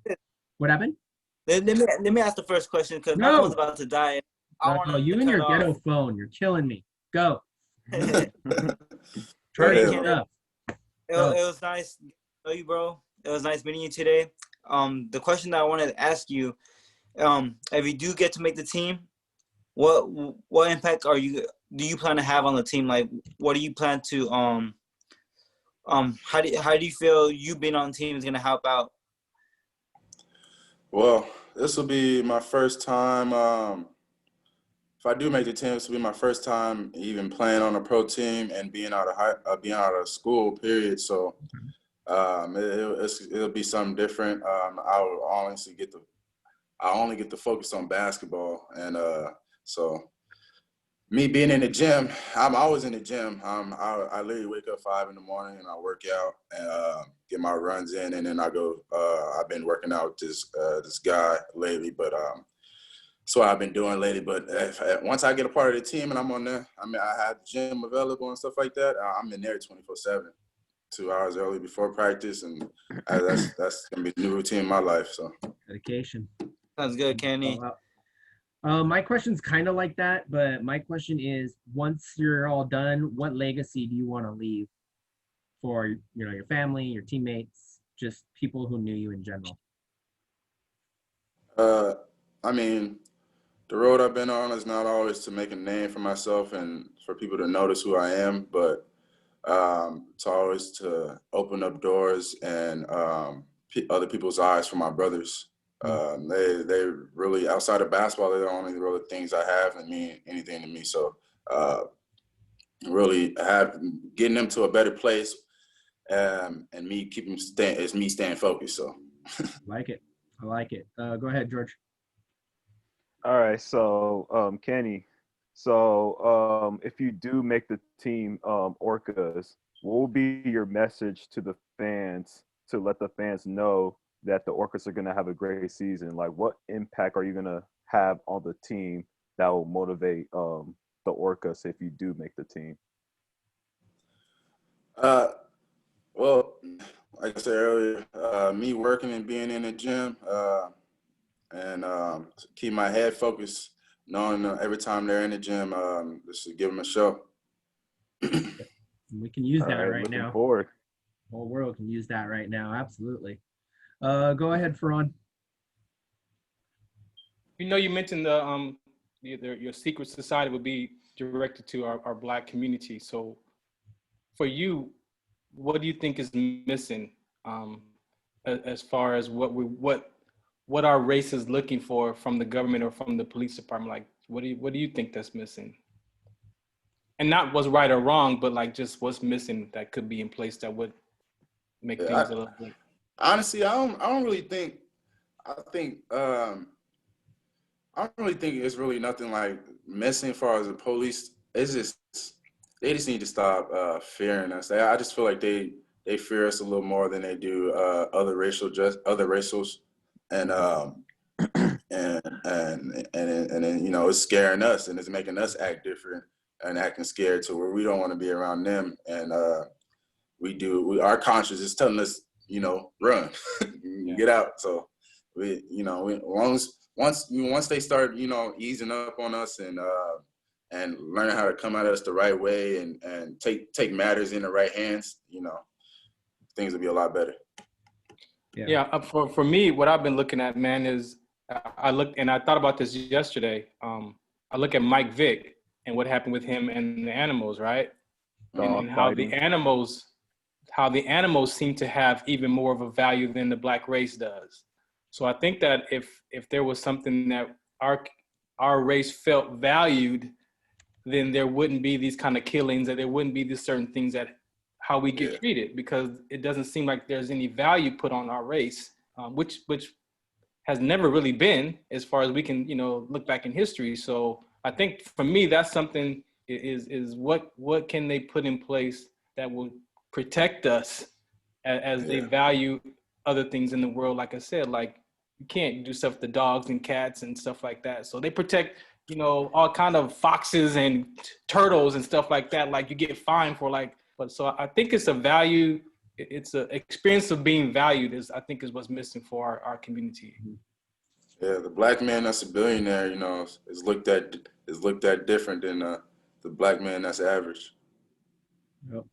What happened? Let me ask the first question because my phone's about to die. No, you and your ghetto phone, you're killing me. Go. Hey, Ken, it was nice to know you, bro. It was nice meeting you today. The question that I wanted to ask you, if you do get to make the team, what impact do you plan to have on the team? Like, what do you plan to how do you feel you being on the team is gonna help out? Well, this will be my first time. If I do make the team, this will be my first time even playing on a pro team and being out of school. Period. So it'll be something different. I only get to focus on basketball, and so me being in the gym, I'm always in the gym. I literally wake up 5 in the morning and I work out and get my runs in, and then I go. I've been working out with this guy lately, but that's what I've been doing lately. But once I get a part of the team and I'm on there, I mean, I have the gym available and stuff like that. I'm in there 24/7, 2 hours early before practice, and that's gonna be the new routine in my life. So dedication. Sounds good, Kenny. My question's kind of like that, but my question is: once you're all done, what legacy do you want to leave for your family, your teammates, just people who knew you in general? I mean, the road I've been on is not always to make a name for myself and for people to notice who I am, but it's always to open up doors and other people's eyes for my brothers. They really, outside of basketball, they're the only really things I have and mean anything to me. So really getting them to a better place and me staying focused. So I like it. Go ahead, George. All right, so Kenny, so if you do make the team, Orcas, what will be your message to the fans to let the fans know that the Orcas are going to have a great season? Like, what impact are you going to have on the team that will motivate the Orcas if you do make the team? Well, like I said earlier, me working and being in the gym and keep my head focused, knowing every time they're in the gym, just to give them a show. We can use that right now. Forward. The whole world can use that right now. Absolutely. Go ahead, Ferran. You mentioned your secret society would be directed to our Black community. So for you, what do you think is missing as far as what our race is looking for from the government or from the police department? Like, what do you think that's missing? And not what's right or wrong, but like just what's missing that could be in place that would make things a little bit. Honestly, I don't really think. I don't really think it's really nothing like missing as far as the police. It's just they just need to stop fearing us. I just feel like they fear us a little more than they do other racials, and then it's scaring us and it's making us act different and acting scared to where we don't want to be around them, and our conscience is telling us, run, get out. So once they start, easing up on us and learning how to come at us the right way and take matters in the right hands, things will be a lot better. Yeah. For me, what I've been looking at, man, is I thought about this yesterday. I look at Mike Vick and what happened with him and the animals, right? And how the animals seem to have even more of a value than the Black race does. So I think that if there was something that our race felt valued, then there wouldn't be these kind of killings, that there wouldn't be these certain things that how we get treated, because it doesn't seem like there's any value put on our race, which has never really been, as far as we can, look back in history. So I think for me, that's something is what can they put in place that will protect us as they value other things in the world. Like I said, like you can't do stuff to dogs and cats and stuff like that. So they protect, you know, all kind of foxes and turtles and stuff like that. Like you get fined for like, but so I think it's a value. It's an experience of being valued I think is what's missing for our community. Yeah, the black man that's a billionaire, you know, is looked at different than the black man that's average. Yep.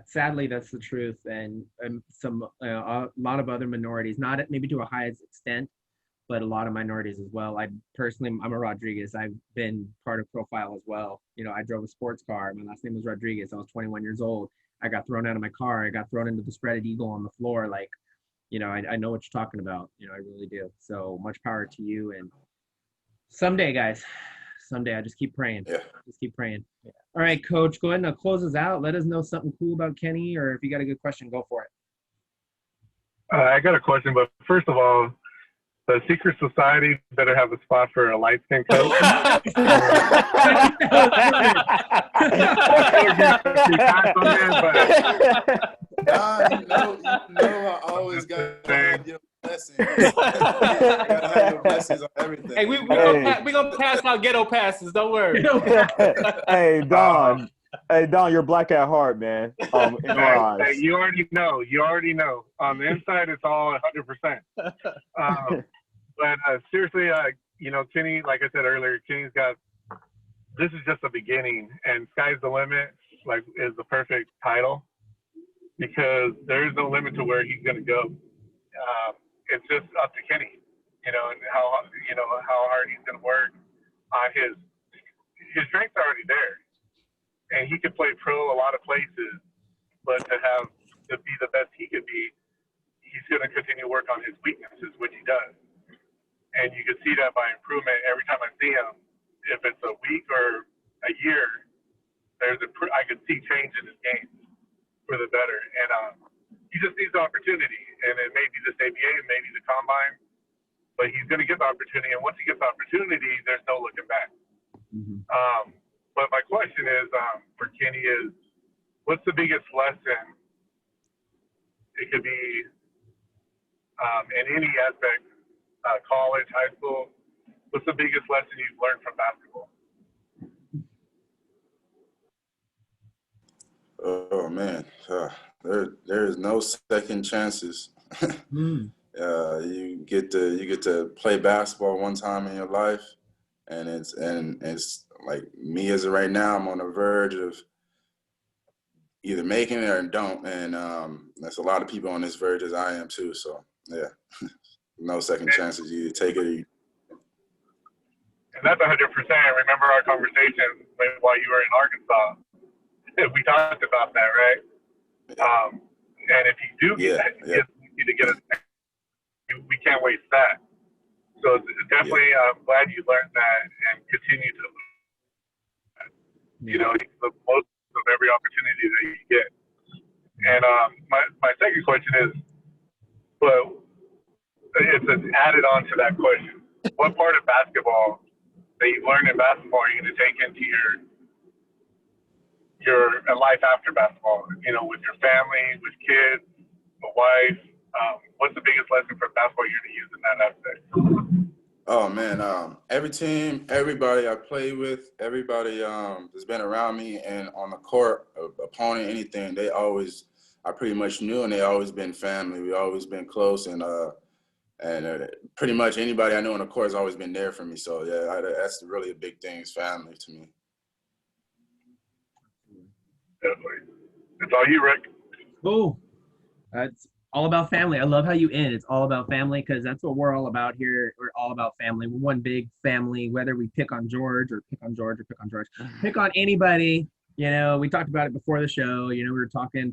Sadly, that's the truth, and some a lot of other minorities, not maybe to a high extent, but a lot of minorities as well. I'm a Rodriguez. I've been part of Profile as well. You know, I drove a sports car. My last name was Rodriguez. I was 21 years old. I got thrown out of my car. I got thrown into the spreaded eagle on the floor. Like, you know, I know what you're talking about. You know, I really do. So much power to you. And someday, guys, someday, I just keep praying. Yeah. Just keep praying. Yeah. All right, Coach, go ahead and close us out. Let us know something cool about Kenny, or if you got a good question, go for it. I got a question, but first of all, the secret society better have a spot for a light skin coach. You know, I always got to have your blessings. Gotta have your blessings on everything. Hey, we gonna pass out ghetto passes. Don't worry. Hey, Don. Hey, Don, you're black at heart, man. In our eyes. Hey, you already know. You already know. On the inside, it's all 100%. But seriously, you know, Kenny, like I said earlier, Kenny's got, this is just the beginning, and sky's the limit, like, is the perfect title, because there is no limit to where he's going to go. It's just up to Kenny, you know, and how hard he's going to work. His strength's already there, and he could play pro a lot of places, but to be the best he could be, he's going to continue to work on his weaknesses, which he does. And you can see that by improvement every time I see him. If it's a week or a year, I could see change in his game for the better. And he just needs the opportunity. And it may be this ABA, it may be the combine, but he's going to get the opportunity. And once he gets the opportunity, there's no looking back. Mm-hmm. But my question is, for Kenny is, what's the biggest lesson? It could be in any aspect, college, high school. What's the biggest lesson you've learned from basketball? Oh man, there is no second chances. You get to play basketball one time in your life, and it's like me as of right now, I'm on the verge of either making it or don't, and there's a lot of people on this verge as I am too. So yeah. No second chances. You take it or you. And that's 100%. Remember our conversation while you were in Arkansas. We talked about that, right? And if you do get that, you need to get it. We can't waste that. So definitely, I'm glad you learned that and continue to learn. You know, the most of every opportunity that you get. And my second question is, but it's added on to that question. What part of basketball that you've learned in basketball are you going to take into your life after basketball? You know, with your family, with kids, a wife. What's the biggest lesson from basketball you're going to use in that aspect? Oh man, every team, everybody I play with, everybody that's been around me and on the court, opponent, anything, I pretty much knew, and they always been family. We always been close, and pretty much anybody I know on the court has always been there for me. So yeah, that's really a big thing, is family to me. Definitely. It's all you, Rick. Cool. It's all about family. I love how you end. It's all about family, because that's what we're all about here. We're all about family. We're one big family, whether we pick on George, pick on anybody. You know, we talked about it before the show. You know, we were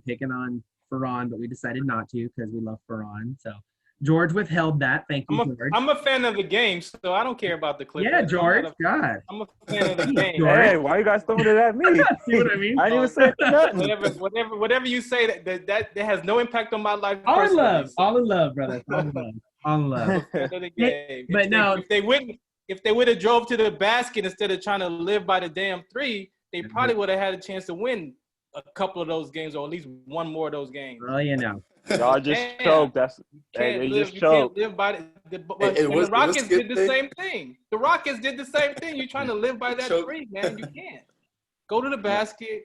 picking on Ferran, but we decided not to because we love Ferran. So George withheld that. Thank you, George. I'm a fan of the game, so I don't care about the Clippers. Yeah, George. God. I'm a fan of the game. Hey, why you guys throwing it at me? See what I mean? I didn't even say nothing. Whatever you say, that has no impact on my life. All in love. So. All in love, brother. All in love. All in love. But no. If they would have drove to the basket instead of trying to live by the damn three, they probably would have had a chance to win a couple of those games, or at least one more of those games. Well, you know. Y'all just Damn. choked. That's You hey, can't they live. just You can't choked. live by It and was the Rockets good did the thing. same thing. The Rockets did the same thing. You're trying to live by that Choke. tree, man. You can't. Go to the basket.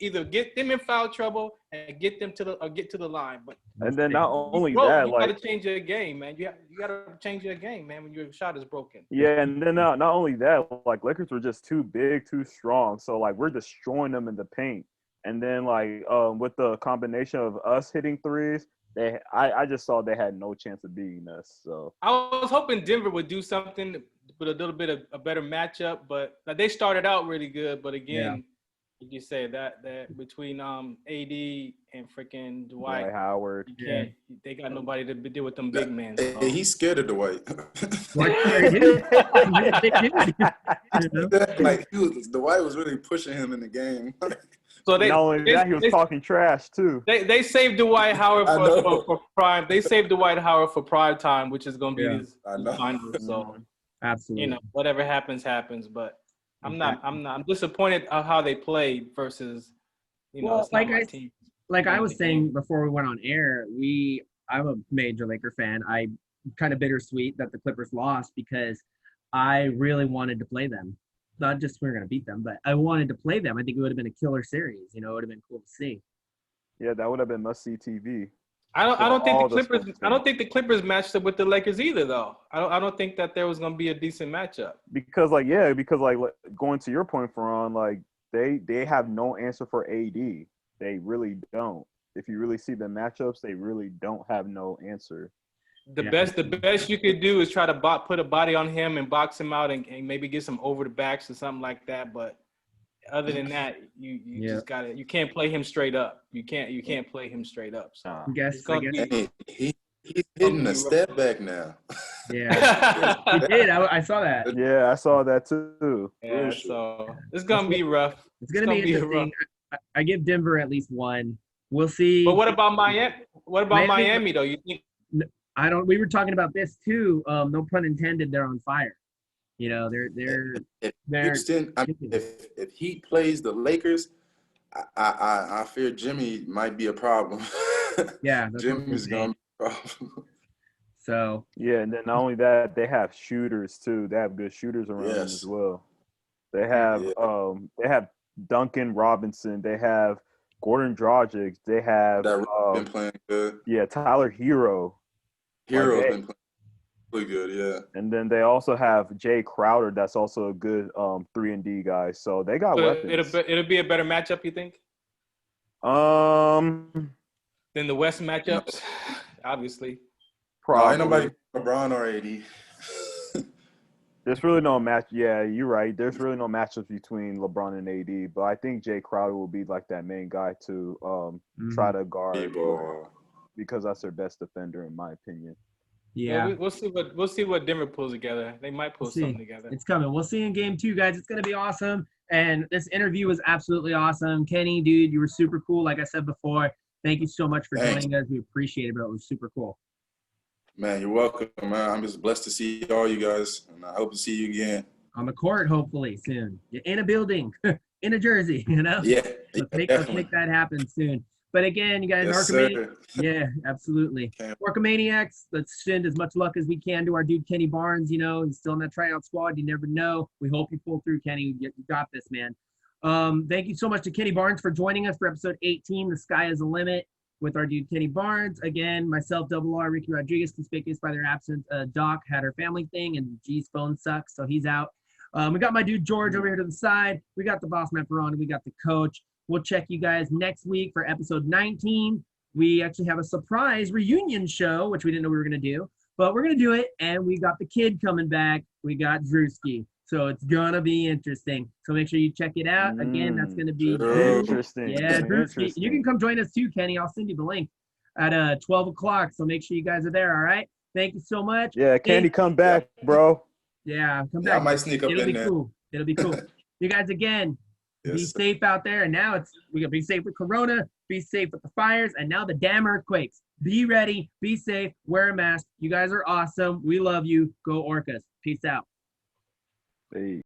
Either get them in foul trouble and get them to the line. But And then not only bro, that, you like gotta change your game, man. You gotta change your game, man. When your shot is broken. yeah, and then not only that, like Lakers were just too big, too strong. So like we're destroying them in the paint. And then like with the combination of us hitting threes, I just saw they had no chance of beating us. So I was hoping Denver would do something with a little bit of a better matchup, but like, they started out really good. But again, like you say that between AD and freaking Dwight, Dwight Howard. you can't. They got nobody to deal with them big men. So. Hey, he's scared of Dwight. Dwight's very good. He's a big dude. You know? Like Dwight was really pushing him in the game. So they, not only that, he was talking trash too. They saved Dwight Howard I know. for prime. They saved Dwight Howard for prime time, which is going to be his I know. finals. So Absolutely. whatever happens. But I'm disappointed of how they played versus it's not my team. Like I was saying before we went on air, I'm a major Laker fan. I kind of bittersweet that the Clippers lost because I really wanted to play them. Not just we're going to beat them, but I wanted to play them. I think it would have been a killer series. It would have been cool to see. Yeah, that would have been must-see TV. I don't think the Clippers matched up with the Lakers either, though. I don't think that there was going to be a decent matchup. Because going to your point, Ferran, like they have no answer for AD. They really don't. If you really see the matchups, they really don't have no answer. The best you could do is try to put a body on him and box him out and maybe get some over the backs or something like that. But other than that, you just gotta. You can't play him straight up. You can't play him straight up. So I guess. Hey, he's hitting a step back now. Yeah, he did. I saw that. Yeah, I saw that too. Yeah, so it's gonna be rough. It's gonna be interesting. I give Denver at least one. We'll see. But what about Miami? What about Miami though? You think? We were talking about this too. No pun intended. They're on fire. They're Houston. If Heat plays the Lakers, I fear Jimmy might be a problem. Yeah, Jimmy's gonna be a problem. So yeah, and then not only that, they have shooters too. They have good shooters around them as well. They have Duncan Robinson. They have Gordon Dragic. They have been playing good. Yeah, Tyler Hero. Hero's been playing really good, yeah. And then they also have Jay Crowder. That's also a good 3-and-D guy. So they got weapons. It'll be a better matchup, you think? Than the West matchups, obviously. Probably. Ain't nobody LeBron or AD. There's really no match. Yeah, you're right. There's really no matchups between LeBron and AD. But I think Jay Crowder will be like that main guy to try to guard because that's their best defender, in my opinion. Yeah, we'll see what Denver pulls together. They might pull something together. It's coming. We'll see in game 2, guys. It's gonna be awesome. And this interview was absolutely awesome. Kenny, dude, you were super cool. Like I said before, thank you so much for joining us. We appreciate it, bro. It was super cool. Man, you're welcome, man. I'm just blessed to see all you guys, and I hope to see you again. On the court, hopefully, soon. In a building, in a jersey, Yeah, let's make that happen soon. But again, you guys, yeah, absolutely. Orcamaniacs, let's send as much luck as we can to our dude Kenny Barnes. He's still in that tryout squad. You never know. We hope you pull through, Kenny. You got this, man. Thank you so much to Kenny Barnes for joining us for episode 18, The Sky is the Limit, with our dude Kenny Barnes. Again, myself, Dubl Drbl, Ricky Rodriguez, conspicuous by their absence. Doc had her family thing, and G's phone sucks, so he's out. We got my dude George over here to the side. We got the boss man Ferran. We got the coach. We'll check you guys next week for episode 19. We actually have a surprise reunion show, which we didn't know we were going to do, but we're going to do it. And we got the kid coming back. We got Drewski. So it's going to be interesting. So make sure you check it out. Again, that's going to be interesting. Yeah, Drewski. You can come join us too, Kenny. I'll send you the link at 12 o'clock. So make sure you guys are there, all right? Thank you so much. Yeah, Candy, come back, bro. Yeah, come back. I might sneak up in there. It'll be cool. You guys, again, be safe out there. And now we gotta be safe with Corona, be safe with the fires, and now the damn earthquakes. Be ready, be safe, wear a mask. You guys are awesome. We love you. Go Orcas. Peace out. Hey.